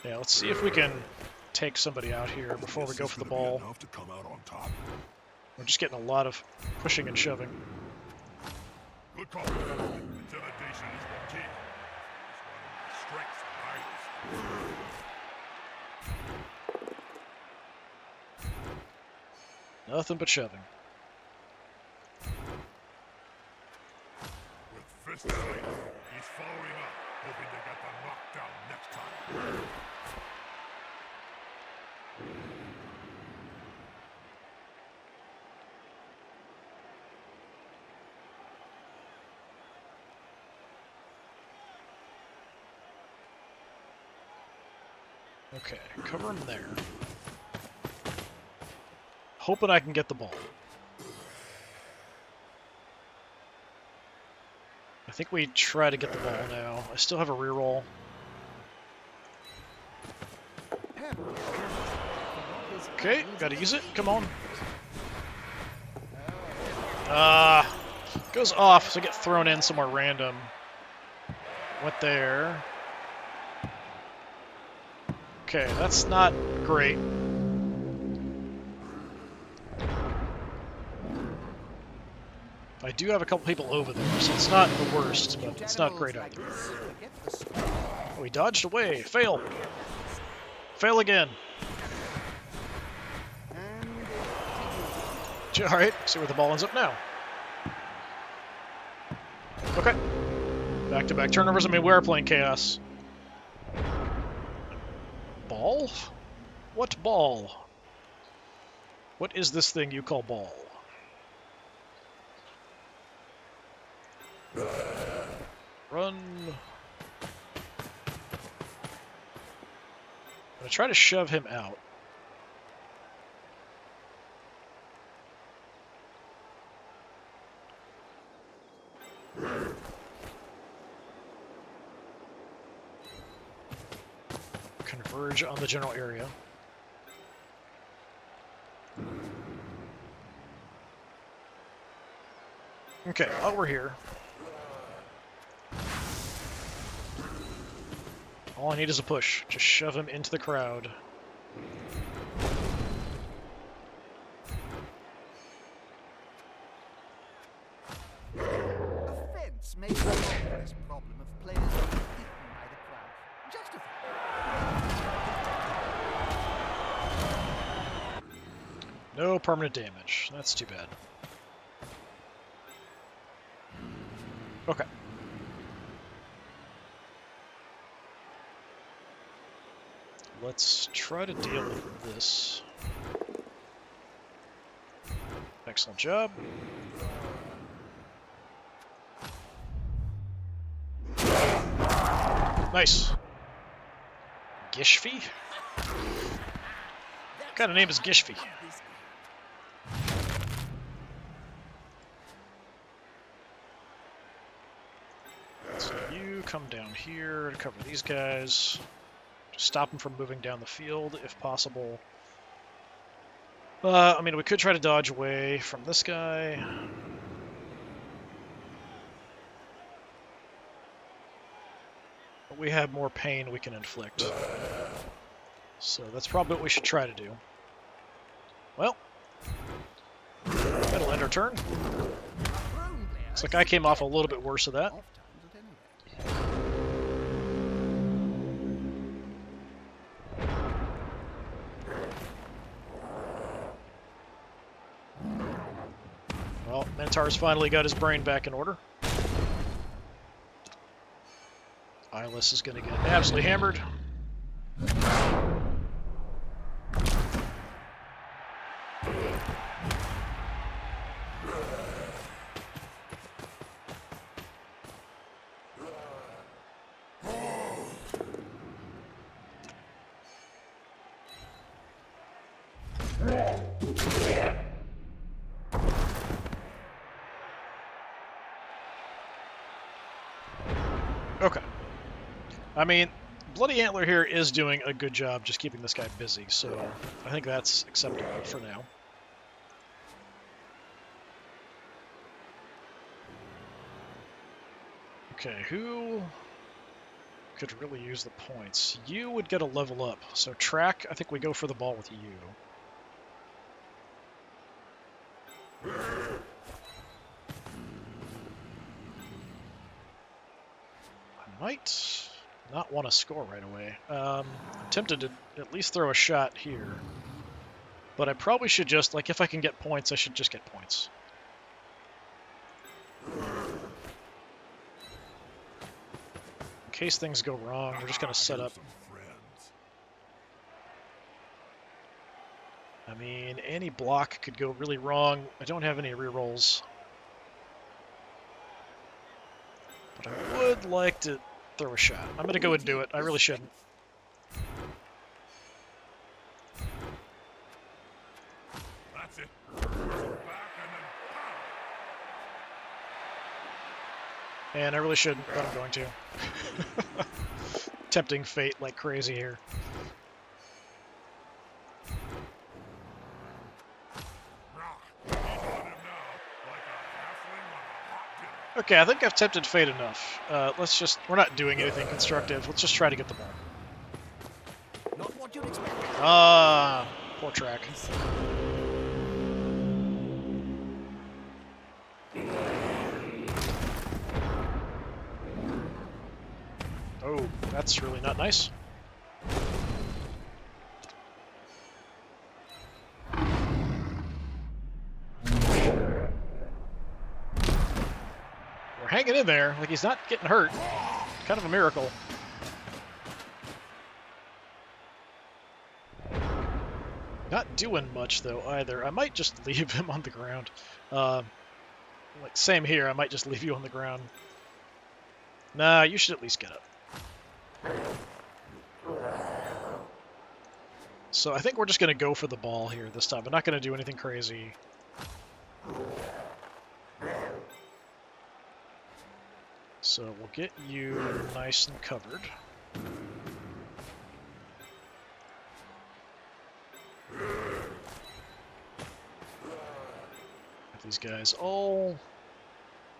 Yeah, let's see if we can take somebody out here before we go for the ball. enough to come out on top. We're just getting a lot of pushing and shoving. Good call. Intimidation is the key. It's one of my strengths and idols. Nothing but shoving. With fist fight, he's following up, hoping to get the knockdown next time. Okay, cover him there. Hoping I can get the ball. I think we try to get the ball now. I still have a reroll. Okay, gotta use it. Come on. Goes off, so I get thrown in somewhere random. Went there. Okay, that's not great. I do have a couple people over there, so it's not the worst, but it's not great either. Oh, he dodged away. Fail. Fail again. Alright, see where the ball ends up now. Okay. Back-to-back turnovers. I mean, we're playing Chaos. Ball? What ball? What is this thing you call ball? Run. I'm gonna try to shove him out. Converge on the general area. Okay, while we're here, all I need is a push. Just shove him into the crowd. Offense may solve this problem of players being beaten by the crowd. Justified. No permanent damage. That's too bad. Okay. Let's try to deal with this. Excellent job. Nice. Gishfi? What kind of name is Gishfi? So you come down here to cover these guys. Just stop them from moving down the field if possible. I mean, we could try to dodge away from this guy. But we have more pain we can inflict. So that's probably what we should try to do. Well, that'll end our turn. Looks like I came off a little bit worse of that. Well, Minotaur's finally got his brain back in order. Eyeless is going to get absolutely hammered. Okay. I mean, Bloody Antler here is doing a good job just keeping this guy busy, so I think that's acceptable for now. Okay, who could really use the points? You would get a level up, so Track, I think we go for the ball with you. I might not want to score right away. I'm tempted to at least throw a shot here. But I probably should just, like, if I can get points, I should just get points. In case things go wrong, we're just going to set up. I mean, any block could go really wrong. I don't have any rerolls. But I would like to throw a shot. I'm going to go and do it. I really shouldn't. That's it. And I really shouldn't, but I'm going to. Tempting fate like crazy here. Okay, I think I've tempted fate enough. We're not doing anything constructive. Let's just try to get the ball. Not what you'd expect. Ah, poor Track. Oh, that's really not nice. Hanging in there, like he's not getting hurt. Kind of a miracle. Not doing much though either. I might just leave him on the ground. Like same here, I might just leave you on the ground. Nah, you should at least get up. So I think we're just going to go for the ball here this time. I'm not going to do anything crazy. So we'll get you nice and covered. Have these guys all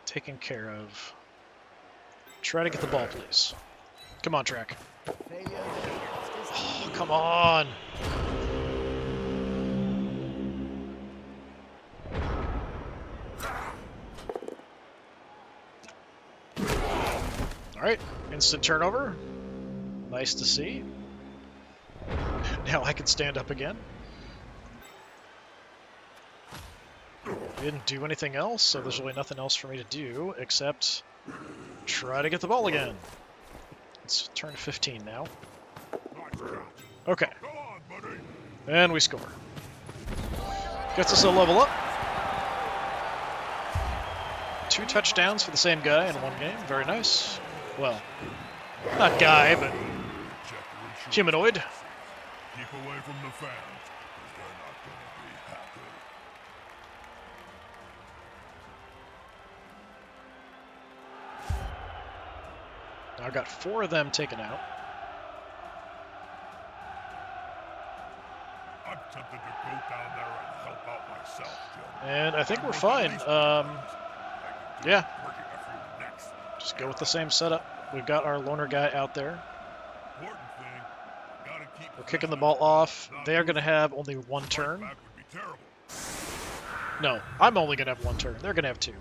taken care of. Try to get the ball, please. Come on, Track. Oh, come on! Alright, instant turnover. Nice to see. Now I can stand up again. Didn't do anything else, so there's really nothing else for me to do except try to get the ball again. It's turn 15 now. Okay. And we score. Gets us a level up. 2 touchdowns for the same guy in one game. Very nice. Well, not guy, but Check your insurance humanoid. policy. Keep away from the fans, 'cause they're not gonna be happy. I got 4 of them taken out. I'm tempted to go down there and help out myself, Jim. And I think I'm we're with fine. at least 3 times. I can do Yeah. breaking a few necks. Just go with the same setup. We've got our loner guy out there. Important thing, gotta keep We're kicking the possession ball of off. not They are going to losing. have only 1 Fight turn. back would be terrible. No, I'm only going to have 1 turn. They're going to have 2.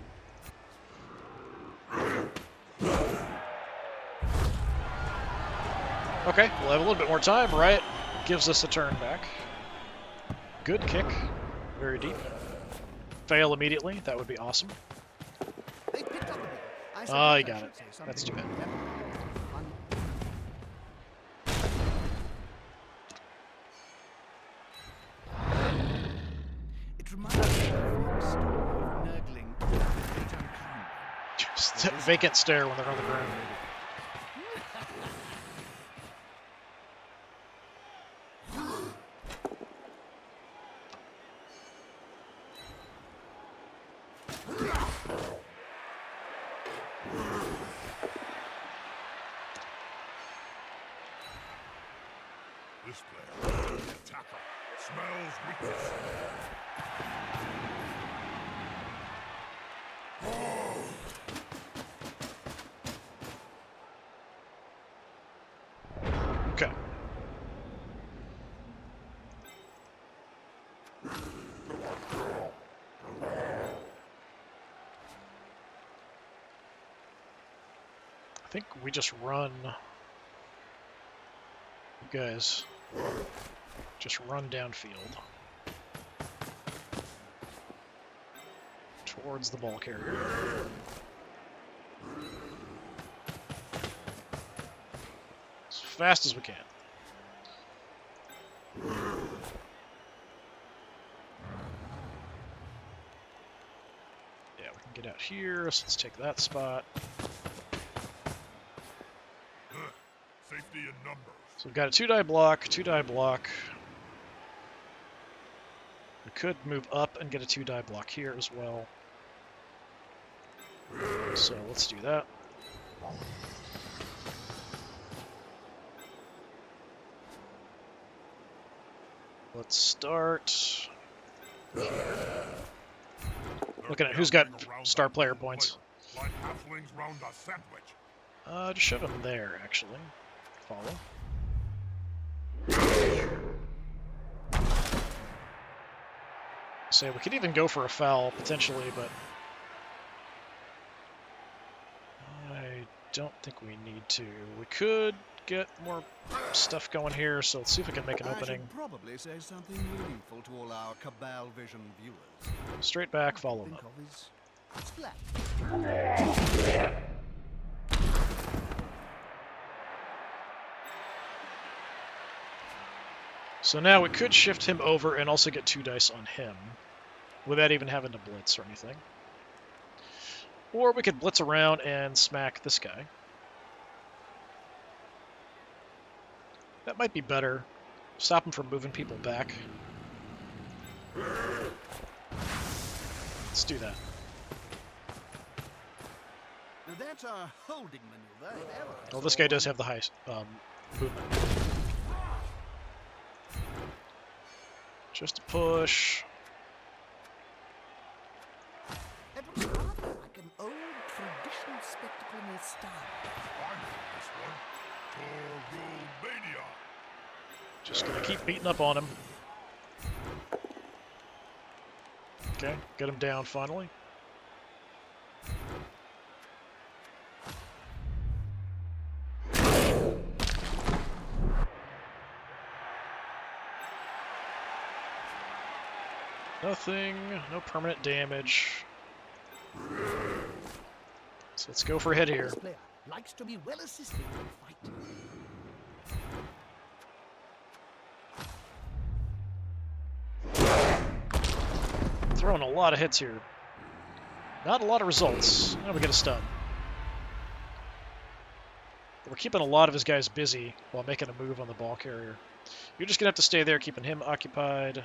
Okay, we'll have a little bit more time. Riot gives us a turn back. Good kick. Very deep. Fail immediately. That would be awesome. They picked up the ball. I Ah, suppose you I got should it. say something That's too bad. to them. It reminds me of a story of Nurgling Great Uncommon. Just a vacant stare when they're on the ground. This player, the attacker, smells weakness. Okay. I think we just run. You guys just run downfield towards the ball carrier. As fast as we can. Yeah, we can get out here, so let's take that spot. Safety in numbers. So we've got a 2-die block, 2-die block. We could move up and get a 2-die block here as well. So let's do that. Let's start here. Looking at who's got star player points. Like halflings round a sandwich. Just shove him there, actually. Follow. So we could even go for a foul, potentially, but I don't think we need to. We could get more stuff going here, so let's see if we can make an I opening. should probably say something meaningful to all our Cabal Vision viewers. Straight back, follow him Think up. of his flat. So now we could shift him over and also get 2 dice on him, without even having to blitz or anything. Or we could blitz around and smack this guy. That might be better. Stop him from moving people back. Let's do that. Now that's a holding maneuver. if ever I Well, this saw guy does one. have the high movement. Just a push. It was rather like an old traditional spectacle in its style. I know this one. Torgomania. Just gonna keep beating up on him. Okay, get him down finally. Nothing, no permanent damage. So let's go for a hit here. This player likes to be well assisted in a fight. Throwing a lot of hits here. Not a lot of results. Now we get a stun. We're keeping a lot of his guys busy while making a move on the ball carrier. You're just going to have to stay there, keeping him occupied.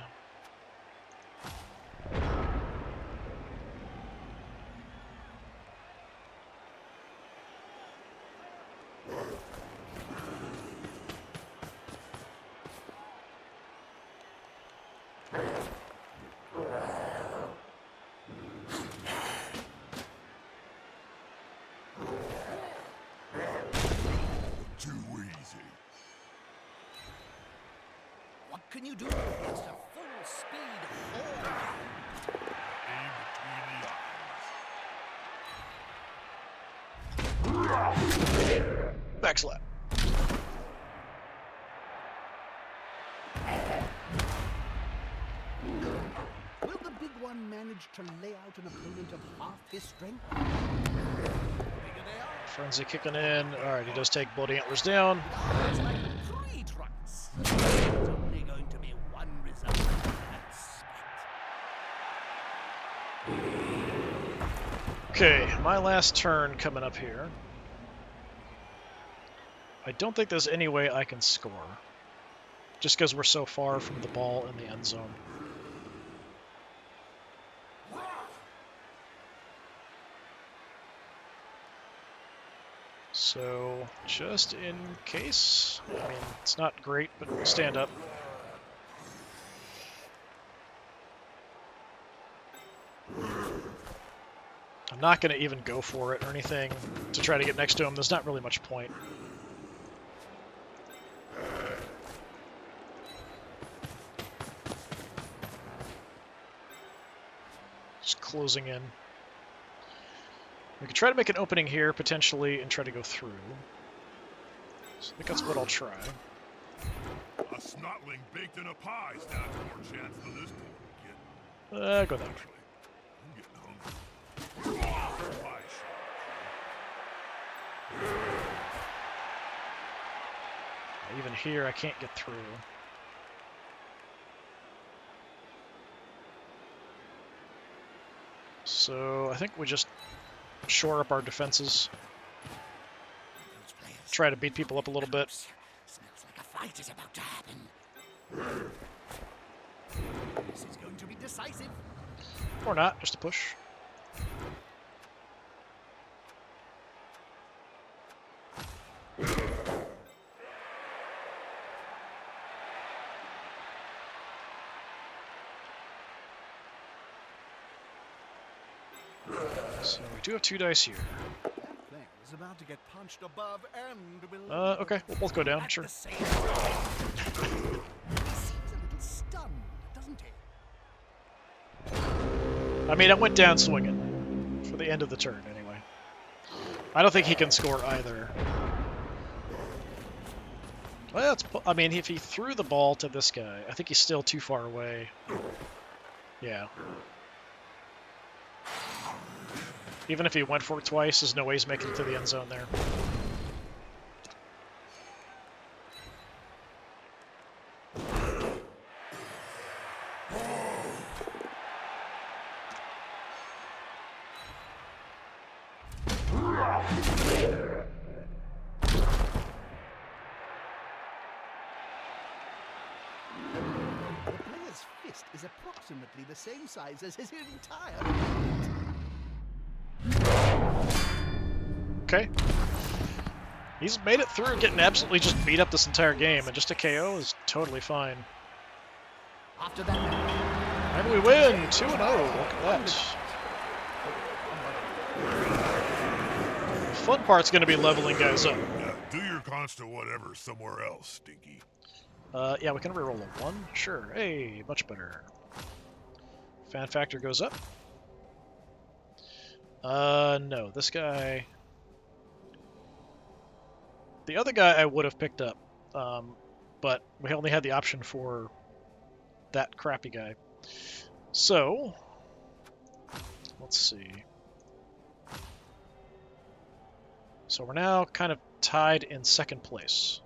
Too easy. What can you do against a full-speed horde? Aim between the Backslap. Will the big one manage to lay out an opponent of half his strength? Bigger they are. Frenzy kicking in. Alright, he does take Bloody Antlers down. It's like 3 trucks. It's only going to be one result. That's Okay, my last turn coming up here. I don't think there's any way I can score. Just because we're so far from the ball in the end zone. So, just in case, I mean, it's not great, but stand up. I'm not going to even go for it or anything to try to get next to him. There's not really much point. Just closing in. We could try to make an opening here, potentially, and try to go through. So I think that's what I'll try. A snotling baked in a pie stands more chance than this poor kid. Go that way. I'm getting hungry. Pie shot. Even here, I can't get through. So I think we just shore up our defenses. Try to beat people up a little bit. Smells like a fight is about to happen. This is going to be decisive. Or not, just a push. So we do have 2 dice here. That player is about to get punched above and below. Okay, we'll both go down, At sure. the same time. He seems a little stunned, doesn't he? I mean, I went down swinging for the end of the turn, anyway. I don't think he can score either. Well, I mean, if he threw the ball to this guy, I think he's still too far away. Yeah. Even if he went for it twice, there's no way he's making it to the end zone there. The player's fist is approximately the same size as his entire opponent. Okay. He's made it through getting absolutely just beat up this entire game, and just a KO is totally fine. After that, Maybe we win! 2-0, look at that. The fun part's going to be leveling guys up. Yeah, do your cons to whatever somewhere else, Stinky. Yeah, we can reroll a 1. Sure. Hey, much better. Fan factor goes up. No, this guy... The other guy I would have picked up, but we only had the option for that crappy guy. So, let's see. So we're now kind of tied in second place.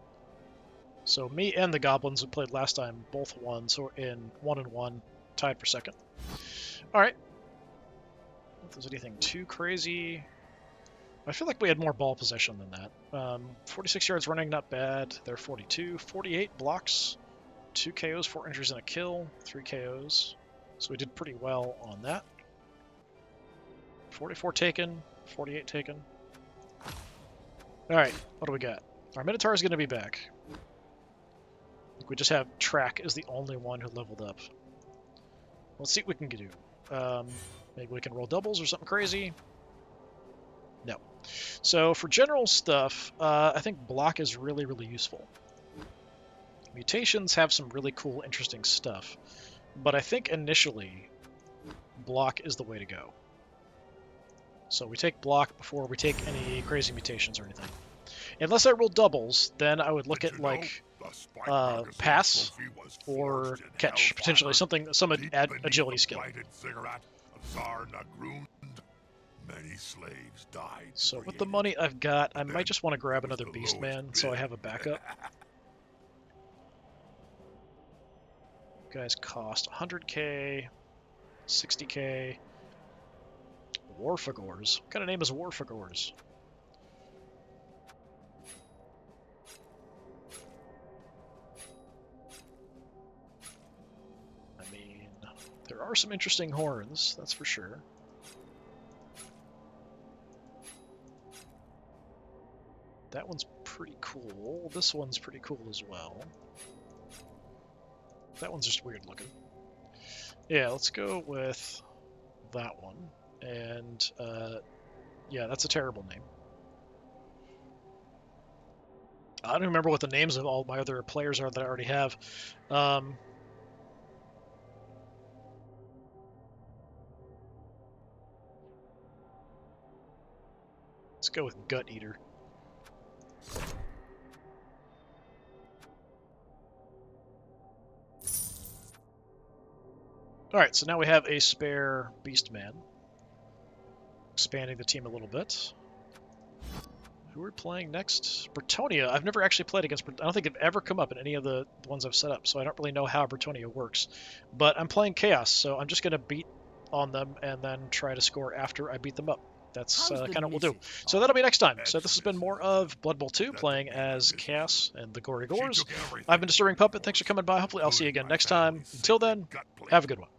So me and the goblins who played last time both won, so we're in 1-1, tied for second. All right. if there's anything too crazy. I feel like we had more ball possession than that. 46 yards running, not bad. They're 42. 48 blocks, 2 KOs, 4 injuries, and a kill, 3 KOs. So we did pretty well on that. 44 taken, 48 taken. Alright, what do we got? Our Minotaur is going to be back. We just have Track as the only one who leveled up. Let's see what we can do. Maybe we can roll doubles or something crazy. No. So for general stuff, I think block is really, really useful. Mutations have some really cool, interesting stuff. But I think initially, block is the way to go. So we take block before we take any crazy mutations or anything. Unless I roll doubles, then I would look at like pass or catch, potentially something, some agility skill. Many slaves died. So with the money I've got, I might just want to grab another Beastman so I have a backup. Guys cost 100k, 60k. War for Gors. What kind of name is War for Gors? I mean, there are some interesting horns, that's for sure. That one's pretty cool. This one's pretty cool as well. That one's just weird looking. Yeah, let's go with that one. And, yeah, that's a terrible name. I don't remember what the names of all my other players are that I already have. Let's go with Gut Eater. Alright, so now we have a spare Beastman. Expanding the team a little bit. Who are we playing next? Bretonia. I've never actually played against I don't think they've ever come up in any of the ones I've set up, so I don't really know how Bretonia works. But I'm playing Chaos, so I'm just going to beat on them and then try to score after I beat them up. That's kind of what we'll do. So that'll be next time. So this has been more of Blood Bowl 2, playing as Chaos and the Gory Gors. I've been Disturbing Puppet. Thanks for coming by. Hopefully I'll see you again next time. Until then, have a good one.